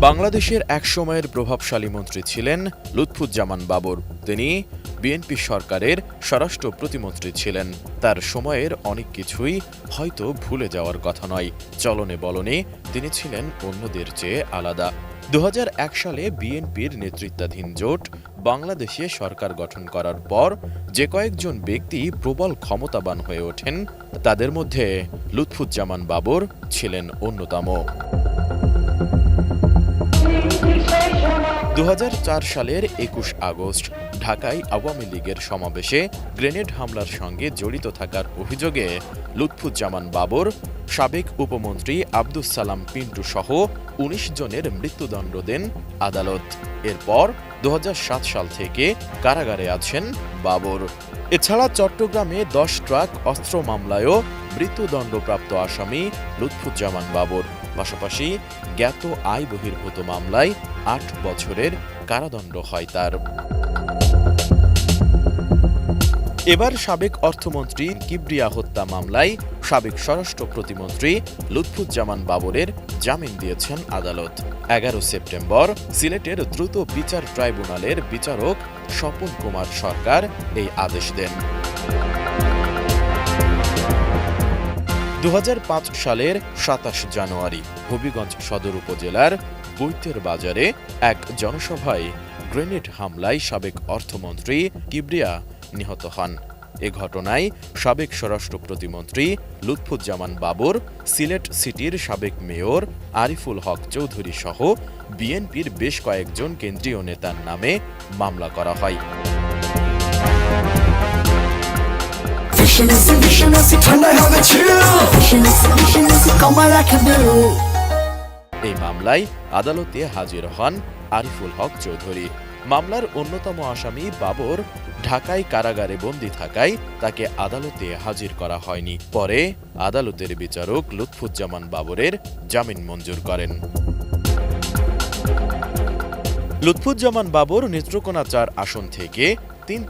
বাংলাদেশের একসময়ের প্রভাবশালী মন্ত্রী ছিলেন লুৎফুজ্জামান বাবর। তিনি বিএনপি সরকারের স্বরাষ্ট্র প্রতিমন্ত্রী ছিলেন। তার সময়ের অনেক কিছুই হয়তো ভুলে যাওয়ার কথা নয়। চলনে বলনে তিনি ছিলেন অন্যদের চেয়ে আলাদা। ২০০১ সালে বিএনপির নেতৃত্বাধীন জোট বাংলাদেশে সরকার গঠন করার পর যে কয়েকজন ব্যক্তি প্রবল ক্ষমতাবান হয়ে ওঠেন, তাদের মধ্যে লুৎফুজ্জামান বাবর ছিলেন অন্যতম। ২০০৪ সালের ২১ আগস্ট ঢাকায় আওয়ামী লীগের সমাবেশে গ্রেনেড হামলার সঙ্গে জড়িত থাকার অভিযোগে লুৎফুজ্জামান বাবর, সাবেক উপমন্ত্রী আব্দুস সালাম পিন্টু সহ ১৯ জনের মৃত্যুদণ্ড দেন আদালত। এরপর ২০০৭ সাল থেকে কারাগারে আছেন বাবর। এছাড়া চট্টগ্রামে ১০ ট্রাক অস্ত্র মামলায়ও মৃত্যুদণ্ডপ্রাপ্ত আসামি লুৎফুজ্জামান বাবর। পাশাপাশি জ্ঞাত আয় বহির্ভূত মামলায় ৮ বছরের কারাদণ্ড হয় তার। এবার সাবেক অর্থমন্ত্রী কিবরিয়া হত্যা মামলায় সাবেক স্বরাষ্ট্র প্রতিমন্ত্রী লুৎফুজ্জামান বাবরের জামিন দিয়েছেন আদালত। ১১ সেপ্টেম্বর সিলেটের দ্রুত বিচার ট্রাইব্যুনালের বিচারক স্বপন কুমার সরকার এই আদেশ দেন। ২০০৫ সালের ২৭ জানুয়ারি হবিগঞ্জ সদর উপজেলার বৈতের বাজারে এক জনসভায় গ্রেনেড হামলায় সাবেক অর্থমন্ত্রী কিবরিয়া নিহত হন। এ ঘটনায় সাবেক স্বরাষ্ট্র প্রতিমন্ত্রী লুৎফুজ্জামান বাবর, সিলেট সিটির সাবেক মেয়র আরিফুল হক চৌধুরী সহ বিএনপির বেশ কয়েকজন কেন্দ্রীয় নেতার নামে মামলা করা হয়। এই মামলায় আদালতে হাজির হন আরিফুল হক চৌধুরী। মামলার অন্যতম আসামি বাবর ঢাকায় কারাগারে বন্দী থাকায় তাকে আদালতে হাজির করা হয়নি। পরে আদালতের বিচারক লুৎফুজ্জামান বাবরের জামিন মঞ্জুর করেন। লুৎফুজ্জামান বাবর নেত্রকোনা ৪ আসন থেকে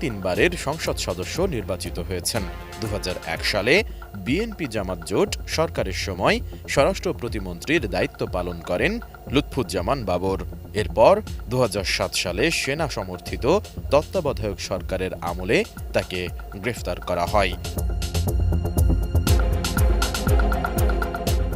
তিনবারের সংসদ সদস্য নির্বাচিত হয়েছেন। ২০০১ সালে বিএনপি জামাত জোট সরকারের সময় স্বরাষ্ট্র প্রতিমন্ত্রীর দায়িত্ব পালন করেন লুৎফুজ্জামান বাবর। এরপর ২০০৭ সালে সেনা সমর্থিত তত্ত্বাবধায়ক সরকারের আমলে তাকে গ্রেফতার করা হয়।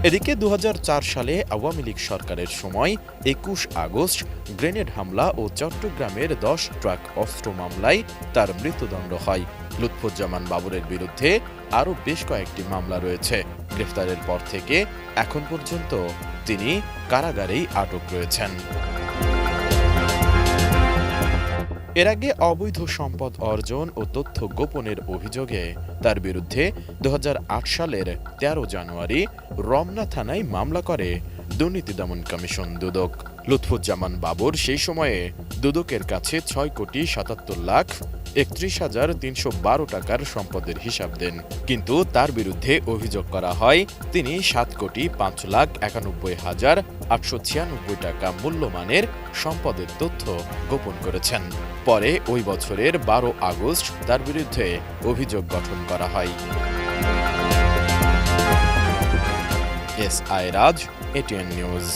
এদিকে ২০০৪ সালে আওয়ামী লীগ সরকারের সময় ২১ আগস্ট গ্রেনেড হামলা ও চট্টগ্রামের ১০ ট্রাক অস্ত্র মামলায় তার মৃত্যুদণ্ড হয়। লুৎফুজ্জামান বাবরের বিরুদ্ধে আরও বেশ কয়েকটি মামলা রয়েছে। গ্রেফতারের পর থেকে এখন পর্যন্ত তিনি কারাগারেই আটক রয়েছেন। এর আগে অবৈধ সম্পদ অর্জন ও তথ্য গোপনের অভিযোগে তার বিরুদ্ধে ২০০৮ সালের ১৩ জানুয়ারি রমনা থানায় মামলা করে দুর্নীতি দমন কমিশন দুদক। লুৎফুজ্জামান বাবর সেই সময়ে দুদকের কাছে ৬,৭৭,৩১,৩১২ টাকার সম্পদের হিসাব দেন। কিন্তু তার বিরুদ্ধে অভিযোগ করা হয় তিনি ৭,৫,৯১,৮৯৬ টাকা মূল্যমানের সম্পদের তথ্য গোপন করেছেন। পরে ওই বছরের ১২ আগস্ট তার বিরুদ্ধে অভিযোগ গঠন করা হয়। S I Raj, ATN news.